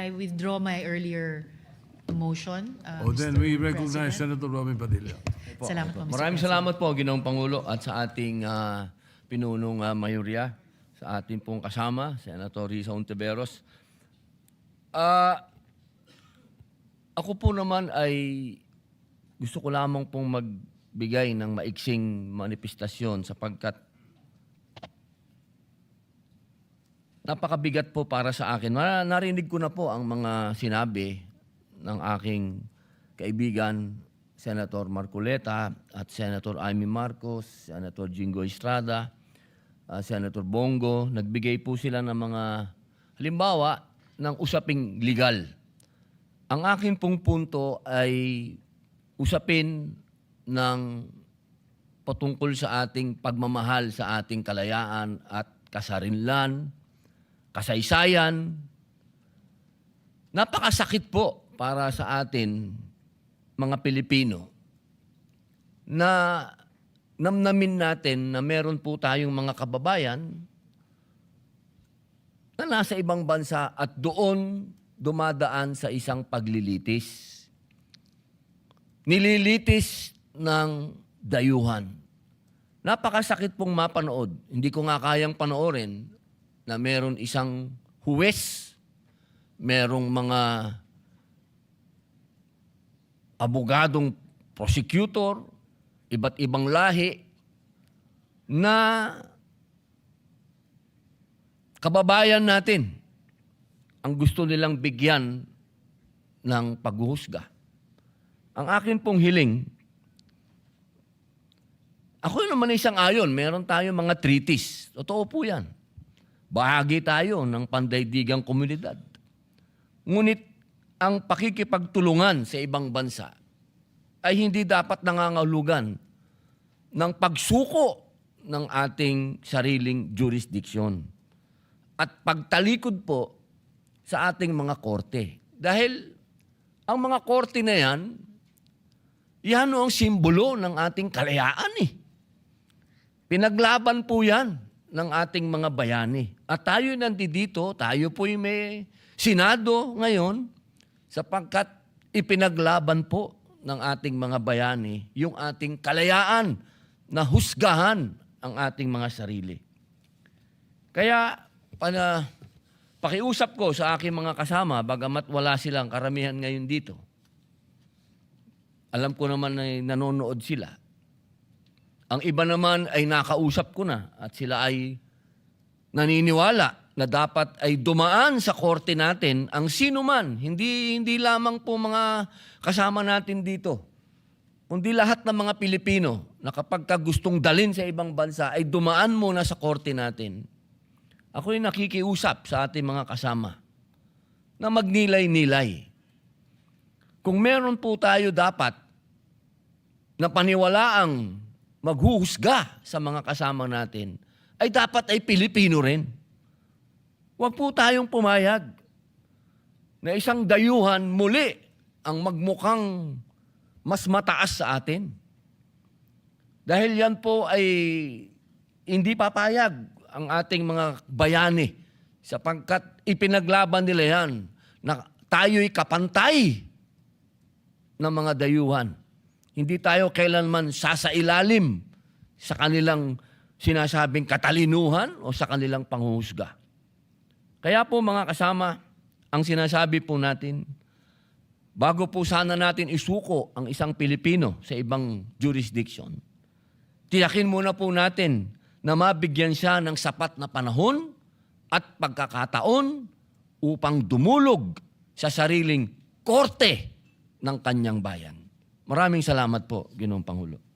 I withdraw my earlier motion. Then Mr. we recognize President. Senator Robin Padilla. Salamat po, Mr. Maraming President. salamat po, Ginoong Pangulo, at sa ating pinunong mayorya, sa ating pong kasama, Senator Risa Hontiveros. Ako po naman ay gusto ko lamang pong magbigay ng maiksing manifestasyon sapagkat napakabigat po para sa akin. Narinig ko na po ang mga sinabi ng aking kaibigan, Senator Marcoleta at Senator Amy Marcos, Senator Jingo Estrada, Senator Bongo. Nagbigay po sila ng mga halimbawa ng usaping legal. Ang akin pong punto ay usapin ng patungkol sa ating pagmamahal sa ating kalayaan at kasarinlan, kasaysayan. Napakasakit po para sa atin, mga Pilipino, na namnamin natin na meron po tayong mga kababayan na nasa ibang bansa at doon dumadaan sa isang paglilitis. Nililitis ng dayuhan. Napakasakit pong mapanood. Hindi ko nga kayang panoorin na meron isang huwes, merong mga abogadong prosecutor, iba't ibang lahi, na kababayan natin ang gusto nilang bigyan ng paghuhusga. Ang akin pong hiling, ako naman isang ayon, meron tayong mga treaties. Totoo po yan. Bahagi tayo ng pandaydigang komunidad. Ngunit ang pakikipagtulungan sa ibang bansa ay hindi dapat nangangahulugan ng pagsuko ng ating sariling jurisdiksyon at pagtalikod po sa ating mga korte. Dahil ang mga korte na yan ang simbolo ng ating kalayaan eh. Pinaglaban po yan ng ating mga bayani. At tayo nandito, tayo po may Senado ngayon sapagkat ipinaglaban po ng ating mga bayani yung ating kalayaan na husgahan ang ating mga sarili. Kaya, pakiusap ko sa aking mga kasama, bagamat wala silang karamihan ngayon dito, alam ko naman na nanonood sila. Ang iba naman ay nakausap ko na at sila ay naniniwala na dapat ay dumaan sa korte natin ang sino man, hindi lamang po mga kasama natin dito, kundi lahat ng mga Pilipino na kapag gustong dalhin sa ibang bansa ay dumaan muna sa korte natin. Ako'y nakikiusap sa ating mga kasama na magnilay-nilay. Kung meron po tayo dapat na paniwalaang maghuhusga sa mga kasama natin, ay dapat ay Pilipino rin. Huwag po tayong pumayag na isang dayuhan muli ang magmukhang mas mataas sa atin. Dahil yan po ay hindi papayag ang ating mga bayani sapagkat ipinaglaban nila yan na tayo'y kapantay ng mga dayuhan. Hindi tayo kailanman sasailalim sa kanilang sinasabing katalinuhan o sa kanilang panghuhusga. Kaya po mga kasama, ang sinasabi po natin, bago po sana natin isuko ang isang Pilipino sa ibang jurisdiction, tiyakin muna po natin na mabigyan siya ng sapat na panahon at pagkakataon upang dumulog sa sariling korte ng kanyang bayan. Maraming salamat po, Ginoong Pangulo.